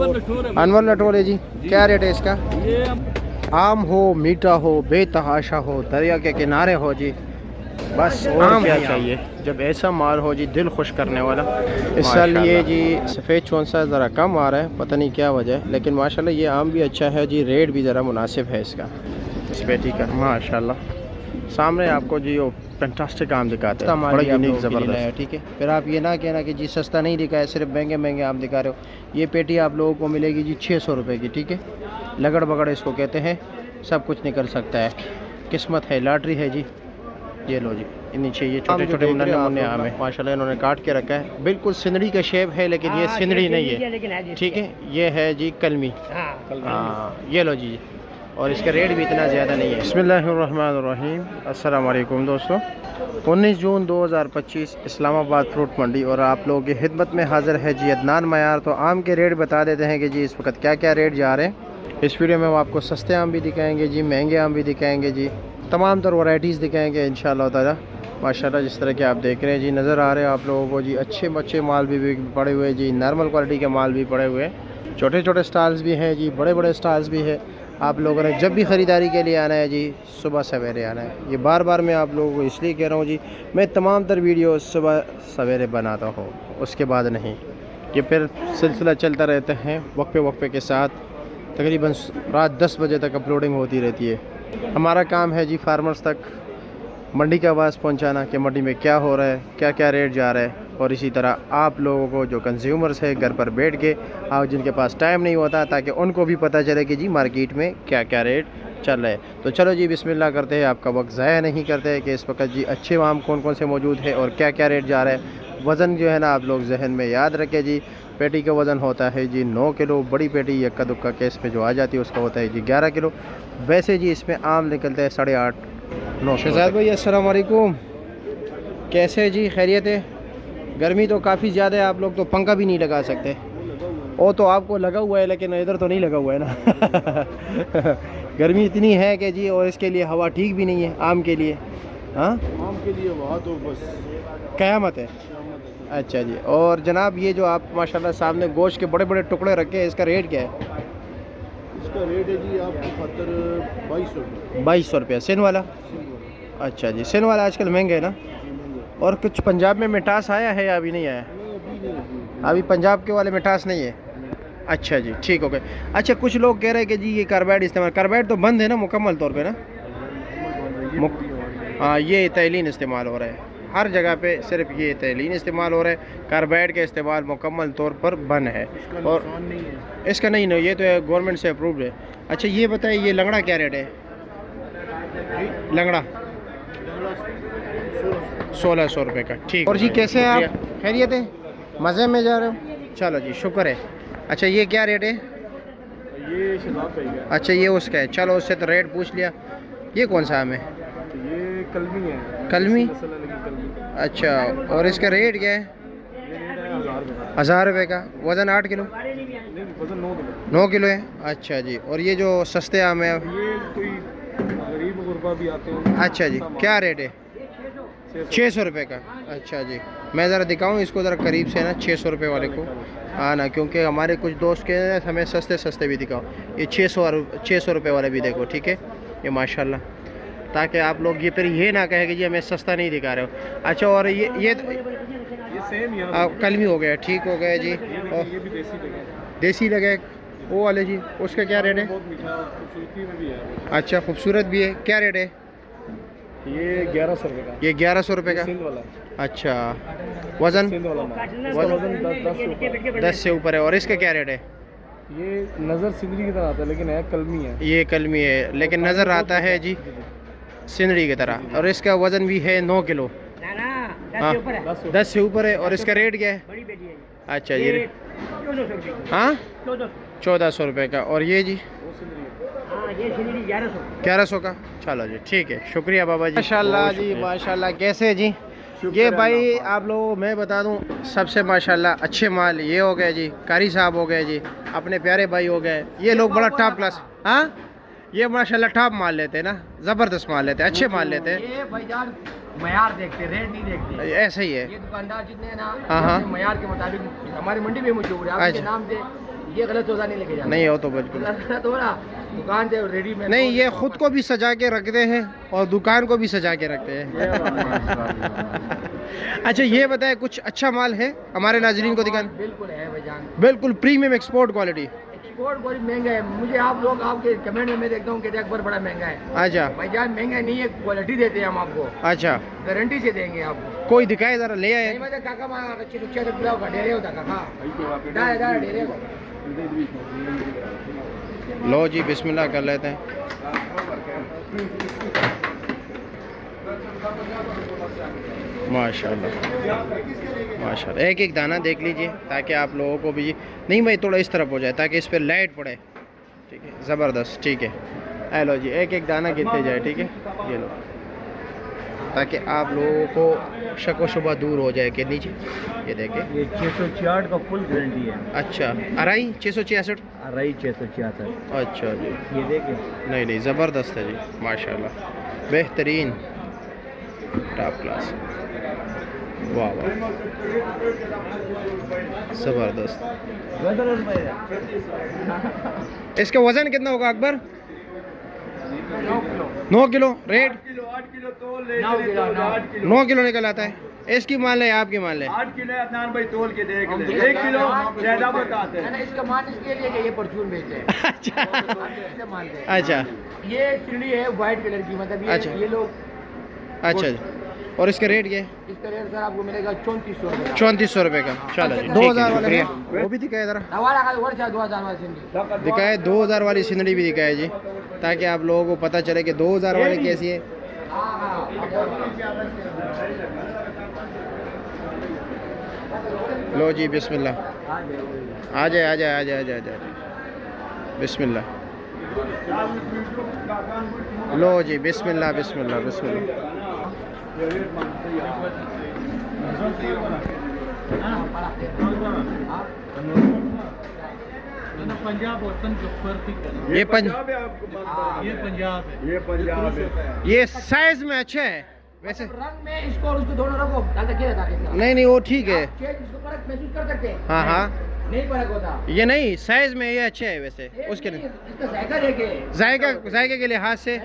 अनवर नटोर है जी। क्या रेट है इसका? आम हो, मीठा हो, बेतहाशा हो, दरिया के किनारे हो जी, बस और क्या चाहिए। जब ऐसा माल हो जी, दिल खुश करने वाला। इस साल ये जी सफ़ेद चौंसा ज़रा कम आ रहा है, पता नहीं क्या वजह है, लेकिन माशाल्लाह ये आम भी अच्छा है जी। रेट भी ज़रा मुनासिब है इसका, इस पेटी का माशाल्लाह। सामने आपको जी वो फैंटास्टिक आम दिखाते हैं, बड़ा यूनिक ज़बरदस्त है। ठीक है, फिर आप ये ना कहना कि जी सस्ता नहीं दिखाया, सिर्फ महंगे महंगे आम दिखा रहे हो। ये पेटी आप लोगों को मिलेगी जी 600 रुपये की। ठीक है, लगड़ बगड़ इसको कहते हैं, सब कुछ निकल सकता है, किस्मत है, लॉटरी है जी। ये लो जी, नीचे ये छोटे छोटे मुन्ने मुन्ने आम है माशाल्लाह, इन्होंने काट के रखा है। बिल्कुल सिंदड़ी का शेप है, लेकिन ये सिंदड़ी नहीं है। ठीक है, ये है जी कलमी। हाँ, ये लो जी, और इसका रेट भी इतना ज़्यादा नहीं है। बिस्मिल्लाहिर्रहमानिर्रहीम, अस्सलाम वालेकुम दोस्तों। 19 जून 2025 इस्लामाबाद फ्रूट मंडी, और आप लोगों की खिदमत में हाज़िर है जी अदनान मयार। तो आम के रेट बता देते हैं कि जी इस वक्त क्या क्या रेट जा रहे हैं। इस वीडियो में हम आपको सस्ते आम भी दिखाएंगे जी, महंगे आम भी दिखाएंगे जी, तमाम तर वैराइटीज़ दिखाएंगे इंशाअल्लाह ताला। माशाल्लाह जिस तरह के आप देख रहे हैं जी, नज़र आ रहे हैं आप लोगों को जी, अच्छे माल भी पड़े हुए जी, नॉर्मल क्वालिटी के माल भी पड़े हुए हैं, छोटे छोटे स्टॉल्स भी हैं जी, बड़े बड़े स्टॉल्स भी है। आप लोगों ने जब भी ख़रीदारी के लिए आना है जी, सुबह सवेरे आना है। ये बार बार मैं आप लोगों को इसलिए कह रहा हूँ जी, मैं तमाम तर वीडियो सुबह सवेरे बनाता हूँ, उसके बाद नहीं। ये फिर सिलसिला चलता रहता है वक्फे के साथ, तकरीबन रात 10 बजे तक अपलोडिंग होती रहती है। हमारा काम है जी फार्मर्स तक मंडी का आवाज़ पहुंचाना कि मंडी में क्या हो रहा है, क्या क्या रेट जा रहा है, और इसी तरह आप लोगों को जो कंज्यूमर्स है घर पर बैठ के, और जिनके पास टाइम नहीं होता, ताकि उनको भी पता चले कि जी मार्केट में क्या क्या रेट चल रहा है। तो चलो जी बिस्मिल्लाह करते हैं, आपका वक्त ज़ाया नहीं करते हैं कि इस वक्त जी अच्छे आम कौन कौन से मौजूद है और क्या क्या रेट जा रहा है। वज़न जो है ना आप लोग जहन में याद रखें जी, पेटी का वज़न होता है जी 9 किलो, बड़ी पेटी यक्का दुक्का केस पे जो आ जाती है उसका होता है जी 11 किलो। वैसे जी इसमें आम निकलता है 8.5-9। शहजाद भाई अस्सलाम वालेकुम, कैसे जी, खैरियत है? गर्मी तो काफ़ी ज़्यादा है, आप लोग तो पंखा भी नहीं लगा सकते। वो तो आपको लगा हुआ है, लेकिन इधर तो नहीं लगा हुआ है ना। गर्मी इतनी है कि जी, और इसके लिए हवा ठीक भी नहीं है आम के लिए। हाँ, आम के लिए वहाँ तो बस क़यामत है। अच्छा जी, और जनाब ये जो आप माशाल्लाह सामने गोश्त के बड़े बड़े टुकड़े रखे हैं, इसका रेट क्या है? इसका रेट है जी आपको खातर 2200 रुपये। 2200 रुपये सिन वाला? अच्छा जी, सिन वाला आजकल महंगा है ना। और कुछ पंजाब में मिठास आया है या अभी नहीं आया? अभी पंजाब के वाले मिठास नहीं है। अच्छा जी, ठीक हो गए। अच्छा, कुछ लोग कह रहे हैं कि जी ये कार्बाइड इस्तेमाल, कार्बाइड तो बंद है ना मुकम्मल तौर पे ना? हाँ, ये तैलीन इस्तेमाल हो रहा है हर जगह पे, सिर्फ ये तैलीन इस्तेमाल हो रहा है, कार्बाइड का इस्तेमाल मुकम्मल तौर पर बंद है। और इसका नहीं, ये तो गवर्नमेंट से अप्रूव्ड है। अच्छा ये बताइए, ये लंगड़ा क्या रेट है? लंगड़ा 1600 रुपये का। ठीक। और जी कैसे हैं आप, खैरियत है? मज़े में जा रहे हो? चलो जी, शुक्र है। अच्छा ये क्या रेट है? ये शहजाद भाई का। अच्छा ये उसका है, चलो उससे तो रेट पूछ लिया। ये कौन सा आम है? ये कलमी है। कलमी? कलमी। अच्छा, और इसका रेट क्या है? ये रेट है 1000 रुपये। 1000 रुपये का। वज़न 8 किलो? नहीं, वजन 9 किलो। 9 किलो है। अच्छा जी, और ये जो सस्ते आम है? ये कोई गरीब गुरबा भी आते हैं। अच्छा जी, क्या रेट है? 600 रुपये का। अच्छा जी, मैं ज़रा दिखाऊं इसको ज़रा करीब से ना, 600 रुपये वाले को। हाँ ना, क्योंकि हमारे कुछ दोस्त के हमें सस्ते भी दिखाओ। ये 600 रुपये वाले भी देखो। ठीक है, ये माशाल्लाह, ताकि आप लोग ये फिर ये ना कहे कि जी हमें सस्ता नहीं दिखा रहे हो। अच्छा, और ये सेम ही कलमी हो गया, ठीक हो गया जी। और ये भी देसी लगे वो वाले जी, उसका क्या रेट है? बहुत मीठा, खूबसूरती में भी है। अच्छा, खूबसूरत भी है। क्या रेट है? ये 1100 रुपये का। ये 1100 रुपये का। सिंध वाला। अच्छा, वज़न? सिंध वाला वजन 10 से ऊपर है। और इसका क्या रेट है? ये नज़र सिंदरी की तरह आता है, लेकिन है कलमी है। ये कलमी है, लेकिन नज़र आता है जी सिंदरी की तरह। और इसका वज़न भी है 9 किलो। हाँ, 10 से ऊपर है। और इसका रेट क्या है? अच्छा ये हाँ 1400 रुपये का। और ये जी 1100 का। चलो जी, ठीक है, शुक्रिया बाबा जी। माशाल्लाह जी, माशाल्लाह। कैसे जी ये भाई आप लोग, मैं बता दूं सबसे माशाल्लाह अच्छे माल ये हो गए जी, कारी साहब हो गए जी, अपने प्यारे भाई हो गए, ये लोग बड़ा टॉप क्लास। हाँ, ये माशाल्लाह टॉप माल लेते हैं ना, ज़बरदस्त माल लेते हैं, अच्छे माल लेते हैं। ये भाईजान मयार देखते, रेट नहीं देखते। ऐसा ही है ये दुकानदार जितने हैं ना, हाँ हाँ, मयार के मुताबिक हमारी मंडी में मशहूर है। आपके नाम से ये गलत सौदा नहीं लेके जाना। नहीं हो तो बिल्कुल गलत हो ना, दुकान से रेडीमेड। नहीं, ये खुद को भी सजा के रखते हैं और दुकान को भी सजा के रखते हैं। अच्छा ये बताए, कुछ अच्छा माल है हमारे नाजरीन को दिखाने? बिल्कुल है भाईजान, बिल्कुल प्रीमियम एक्सपोर्ट क्वालिटी। एक्सपोर्ट बहुत महंगा है। मुझे आप लोग आपके कमेंट में मैं देखता हूँ कि अकबर बड़ा महंगा है। अच्छा भाईजान महंगा नहीं है, क्वालिटी देते हैं हम आपको, अच्छा, गारंटी से देंगे आपको। कोई दिखाए जरा, ले आए। नहीं मतलब काका माँ अच्छे अच्छे से बुलाओ का डेरे होता काका, दादा डेरे होता। लो जी बिस्मिल्लाह कर लेते हैं। माशाल्लाह माशाल्लाह, एक एक दाना देख लीजिए ताकि आप लोगों को भी नहीं भाई थोड़ा इस तरफ हो जाए ताकि इस पर लाइट पड़े। ठीक है, ज़बरदस्त। ठीक है, ए लो जी, एक एक दाना गिनते जाए। ठीक है, ये लो, ताकि आप लोगों को शक व शुबा दूर हो जाए। कि नीचे ये देखें, ये 666 का फुल गारंटी है। अच्छा, अराई 666, अराई 666। अच्छा जी, ये देखें, नहीं नहीं ज़बरदस्त है जी, माशाल्लाह, बेहतरीन, टॉप क्लास, वाह वाह, ज़बरदस्त। इसका वज़न कितना होगा अकबर? 9 किलो। रेट 9 किलो निकल आता है। इसकी मान ले, आपकी मान ले। 8 किलो अदनान भाई तोल के देख ले, 1 किलो ज्यादा बताते हैं। इसका मान इसके लिए कि ये परचून बेचते हैं। अच्छा अच्छा ये चिड़ी है व्हाइट कलर की, मतलब ये अच्छा। ये लोग। अच्छा जी, और इसका रेट क्या है? इसका रेट सर आपको मिलेगा 3400 रुपये। 3400 रुपये का। चलो जी, 2000 वाले हैं, वो भी दिखाए ज़रा, हमारा का वर्ष 2000 वाली सिंधी दिखाए। 2000 वाली सिंदड़ी भी दिखाए जी, ताकि आप लोगों को पता चले कि 2000 वाली कैसी है। लो जी बिस्मिल्लाह, आ जाए आ जाए आ जाए आ जाए आ जाए, बिस्मिल्लाह। लो जी बिस्मिल्लाह बिस्मिल्लाह बिस्मिल्लाह। ये पंजाब है, ये साइज में अच्छा है वैसे। रंग में इसको और उसको दोनों रखो, नहीं नहीं वो ठीक है। इसको फर्क महसूस कर सकते हैं। हाँ हाँ, नहीं फर्क होता ये नहीं, साइज में ये अच्छे है वैसे। उसके लिए इसका जायका देखे, जायके के लिहाज से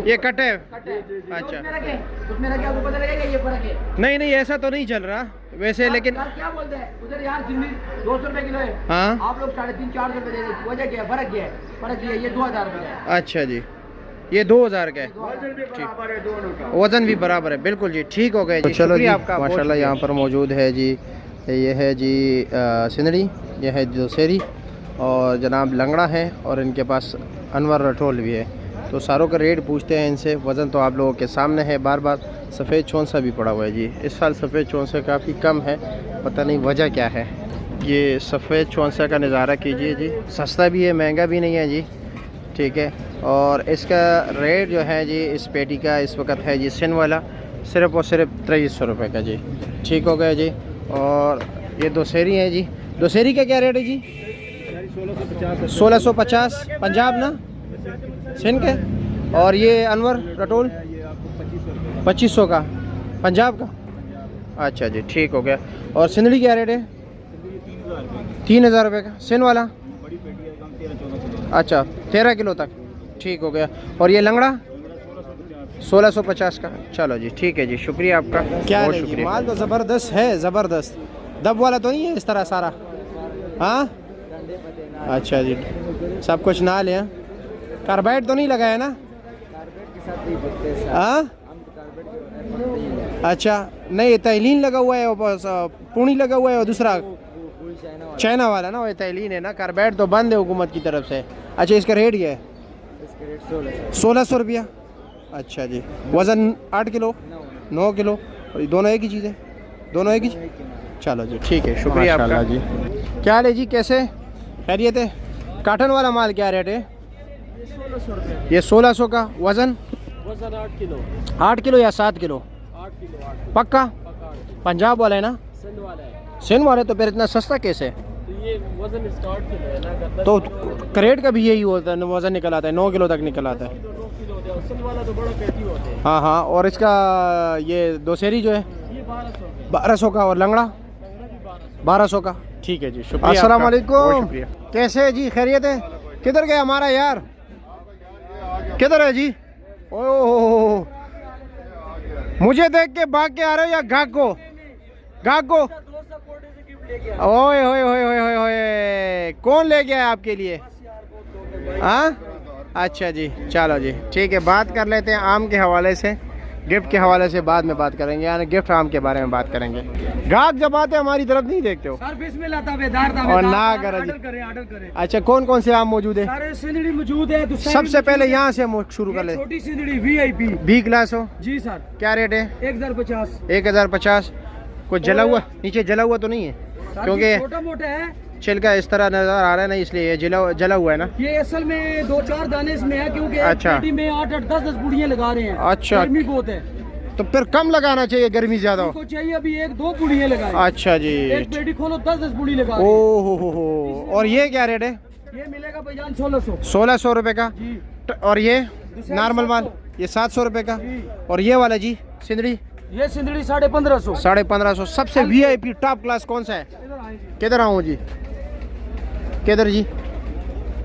ये कट है। अच्छा, उसमें रखे आपको पता लगेगा ये फर्क है। नहीं नहीं ऐसा तो नहीं चल रहा वैसे, लेकिन यार क्या बोलते हैं उधर यार, सिंधी 200 रुपए किलो है। हाँ, आप लोग 350-400 रुपए दे देते, वजह क्या है? फर्क क्या है? फर्क ये है, ये 2000 रुपए है। अच्छा जी, ये 2000 का है। वजन भी बराबर है, बिल्कुल जी, ठीक हो गए जी। चलो जी, आपका माशाल्लाह यहाँ पर मौजूद है जी, ये है जी सिंदड़ी, ये है दोसेरी और जनाब लंगड़ा है, और इनके पास अनवर रठोल भी है। तो सारों का रेट पूछते हैं इनसे। वज़न तो आप लोगों के सामने है। बार बार सफ़ेद चौंसा भी पड़ा हुआ है जी, इस साल सफ़ेद चौंसा काफ़ी कम है, पता नहीं वजह क्या है। ये सफ़ेद चौंसा का नज़ारा कीजिए जी, सस्ता भी है महंगा भी नहीं है जी। ठीक है, और इसका रेट जो है जी इस पेटी का इस वक्त है जी सिन वाला सिर्फ़ और सिर्फ 2300 रुपये का जी। ठीक हो गया जी। और ये दोसेरी है जी, दोसेरी का क्या रेट है जी? 1650 पंजाब ना, सिंध के। और ये अनवर रटोल 2500 का पंजाब का। अच्छा जी, ठीक हो गया। और सिंदड़ी क्या रेट है? 3000 रुपये का सिंध वाला। अच्छा, 13 किलो तक। ठीक हो गया। और ये लंगड़ा 1650 का। चलो जी, ठीक है जी, शुक्रिया आपका। क्या है जी, माल तो ज़बरदस्त है, ज़बरदस्त। दब वाला तो नहीं है इस तरह सारा? हाँ, अच्छा जी, सब कुछ ना लिया। कार्बाइड तो नहीं लगा है ना? हाँ, अच्छा, नहीं तैलीन लगा हुआ है, पूनी लगा हुआ है, और दूसरा चाइना वाला ना, वो तैलीन है ना, कार्बाइड तो बंद है हुकूमत की तरफ से। अच्छा, इसका रेट क्या है? 1600 रुपया। अच्छा जी, वज़न 8 किलो 9 किलो, और ये दोनों एक ही चीज़ है? दोनों एक ही। चलो जी, ठीक है, शुक्रिया आपका जी। क्या हाल है जी, कैसे खैरियत है? काटन वाला माल क्या रेट है? ये 1600 का। वज़न 8 किलो। 8 किलो या 7 किलो? 8 किलो। पक्का? पंजाब वाला है ना? सिंध वाला है। सिंध वाले तो फिर इतना सस्ता कैसे? तो ये वजन स्टार्ट किलो है ना, तो करेट का भी यही होता है, वज़न निकल आता है, 9 किलो तक निकल आता है। 9 किलो होता है। सिंध वाला तो बड़ा पेटी होता है। हाँ हाँ, और इसका ये दोसेरी जो है ये 1200 1200 का, और लंगड़ा 1200 का। ठीक है जी, शुक्रिया। अस्सलाम वालेकुम, कैसे है जी, खैरियत है? किधर गया हमारा यार, किधर है जी? ओह, मुझे देख के भाग के आ रहे हो या गाको गाको? ओए होए होए होए होए होए, कौन ले गया है आपके लिए? हाँ, अच्छा जी, चलो जी, ठीक है। बात कर लेते हैं आम के हवाले से, गिफ्ट के हवाले से बाद में बात करेंगे, यानी गिफ्ट आम के बारे में बात करेंगे। गाहक जब आते हमारी तरफ नहीं देखते हो और ना करें। अच्छा, कौन कौन से आम मौजूद है? सारे सिंदड़ी मौजूद है। सबसे पहले यहाँ से हम शुरू कर ले। छोटी सिंदड़ी VIP बी क्लास हो जी सर, क्या रेट है? 1050। 1050। कुछ जला हुआ नीचे, जला हुआ तो नहीं है? क्योंकि छोटा मोटा है, छिलका इस तरह नजर आ रहा है ना, इसलिए ये जला हुआ है ना। ये असल में 2-4 दाने इसमें है, क्योंकि अच्छा। एक पेटी में 8-8 10-10 पुड़ियाँ लगा रहे हैं। अच्छा। गर्मी बहुत है तो फिर कम लगाना चाहिए, गर्मी ज्यादा हो। को चाहिए अभी 1-2 पुड़ियाँ लगाए। अच्छा जी, एक पेटी खोलो 10-10 पुड़ी लगा। ओह हो। और ये क्या रेट है? ये मिलेगा भाईजान 1600। 1600 रुपए का। जी। और ये नॉर्मल माल ये 700 रुपए का। और ये वाला जी सिंदड़ी? ये सिंदड़ी 1550। 1550। सबसे VIP टॉप क्लास कौन सा है? किधर आऊँ जी, किधर जी?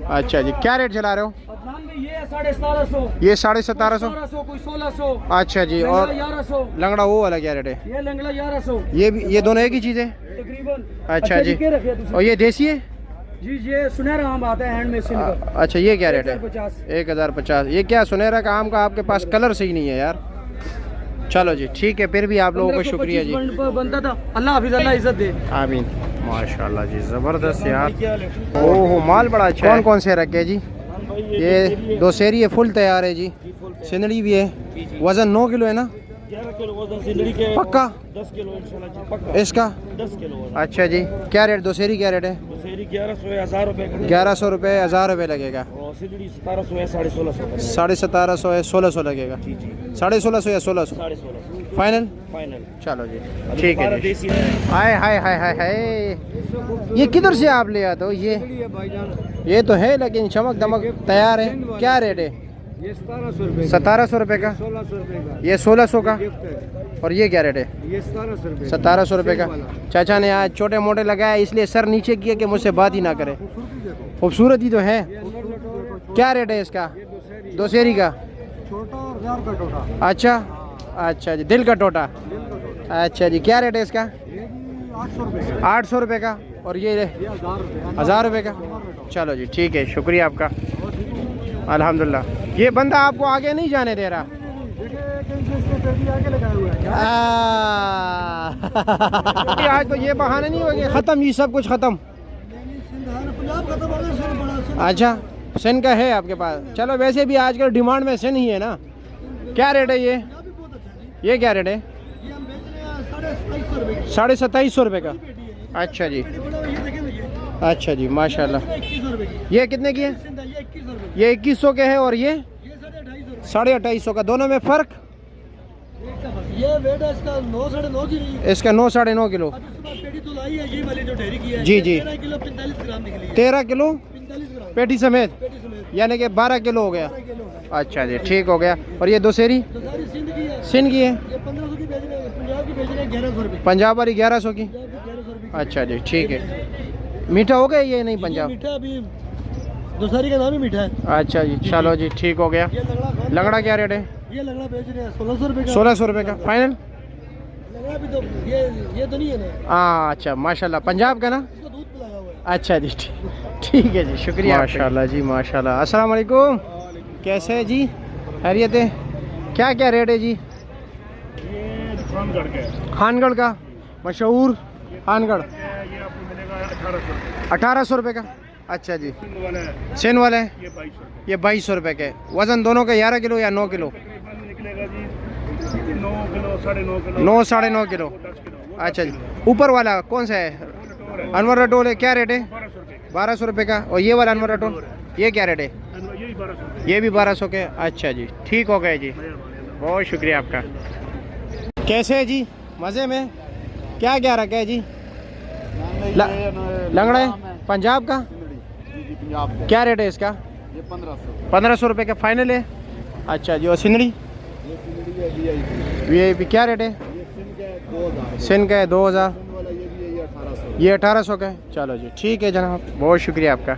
अच्छा जी, क्या रेट चला रहे हो? ये 1750। ये 1750। कोई 1600। अच्छा जी। और 1100। लंगड़ा वो वाला क्या रेट है? ये लंगड़ा 1100। ये भी, ये दोनों एक ही चीज है तकरीबन। अच्छा जी। और ये देसी है जी, ये सुनहरा आम आता है हैंड में सिंह का। अच्छा, ये क्या रेट है? 1050। 1050। ये क्या सुनहरा का आम का आपके पास कलर सही नहीं है यार। चलो जी, ठीक है, फिर भी आप लोगों को शुक्रिया जी। बनता था। अल्लाह हाफिज, अल्लाह इज्जत दे। आमीन। माशाल्लाह जी, जबरदस्त यार। ओहो, माल बड़ा अच्छा। कौन कौन से रखे जी? ये दो सेरी है, फुल तैयार है जी। सिंदड़ी भी है। वजन 9 किलो है ना? 11 किलो वजन सिंदड़ी के। पक्का? 10 किलो इंशाल्लाह जी, पक्का। इसका 10 किलो। अच्छा जी, क्या रेट? दो सेरी क्या रेट है? सेरी 1100 है, 1000 रुपए। 1100 रुपये, 1000 रुपये लगेगा। और सिंदड़ी 1700 है, 1650। 1750 है, 1600 लगेगा। 1650 या 1600? 1650 फाइनल? फाइनल। चलो जी, ठीक है जी। देसी है। हाय हाय हाय हाय हाय, ये किधर से आप ले आते हो? ये तो है लेकिन चमक दमक तैयार है। क्या रेट है? ये 1700 रुपए। 1700 रुपये का। 1600 रुपए का। ये 1600 का। और ये क्या रेट है? ये 1700 रुपए। 1700 रुपये का। चाचा ने आज छोटे मोटे लगाया इसलिए सर नीचे किया कि मुझसे बात ही ना करे। खूबसूरत ही तो है। क्या रेट है इसका? दो सेरी का। छोटा और 1000 का टोटा। अच्छा अच्छा जी, दिल का टोटा। अच्छा जी, क्या रेट है इसका? 800 रुपए। 800 रुपये का। और ये 1000 रुपये का। चलो जी, ठीक है, शुक्रिया आपका। अल्हम्दुलिल्लाह। ये बंदा आपको आगे नहीं जाने दे रहा। आज तो ये बहाना नहीं हो गया, खत्म ये सब कुछ खत्म। अच्छा, सन का है आपके पास? चलो, वैसे भी आजकल डिमांड में सन ही है ना। क्या रेट है ये क्या रेट है? 2750 रुपये का। अच्छा जी, अच्छा जी, माशाल्लाह। ये कितने की है? ये 2100 के है। और ये 250 का। दोनों में फ़र्क? ये वेट है इसका 9 साढ़े 9 की। इसका 9 साढ़े 9 किलो। पेटी तो लाई है ये वाली जो ढेरी की है। जी जी, 13 किलो 45 ग्राम निकली है। 13 किलो 45 ग्राम पेटी समेत, पेटी समेत। यानी कि 12 किलो हो गया। 12 किलो है। अच्छा जी, ठीक हो गया। और ये दो सेरी तो सारी सिंध की है। सिंध की है? ये 1500 की बेच रहे हैं, पंजाब की बेच रहे हैं 1100 रुपए। पंजाब वाली 1100 की। 1100 रुपए। अच्छा जी, ठीक है। मीठा हो गया ये? नहीं, पंजाब मीठा अभी दोसारी का नाम ही मीठा है। अच्छा जी, चलो जी, ठीक हो गया। ये लंगड़ा लंगड़ा क्या रेट है? ये लंगड़ा बेच रहे हैं 1600 रुपए का। 1600 रुपये का फाइनल? लंगड़ा भी तो ये तो नहीं है ना। हाँ, अच्छा, माशाल्लाह, पंजाब का ना? इसको दूध पिलाया हुआ है। अच्छा जी, ठीक है जी, शुक्रिया। माशाल्लाह जी, माशाल्लाह। अस्सलाम वालेकुम, कैसे है जी, खैरियत है? क्या क्या रेट है जी? खानगढ़ का मशहूर खानगढ़ 1800 रुपये का। अच्छा जी, सेन वाला है ये 2200 रुपये के। वज़न दोनों का 11 किलो या 9 किलो? 9 साढ़े 9 किलो। अच्छा जी, ऊपर वाला कौन सा है? अनवर रटोल है। क्या रेट है? 1200 रुपये का। और ये वाला अनवर रटोल ये क्या रेट है? ये भी 1200 के। अच्छा जी, ठीक हो गए जी, बहुत शुक्रिया आपका। कैसे है जी, मज़े में? क्या क्या रखा है जी? लंगड़ा है पंजाब का। क्या रेट है इसका? ये 1500 रुपये का फाइनल है। अच्छा जी, और सिंदड़ी VIP क्या रेट है? सिंध का है 2000। ये 1800 का है। चलो जी ठीक है जनाब, बहुत शुक्रिया आपका।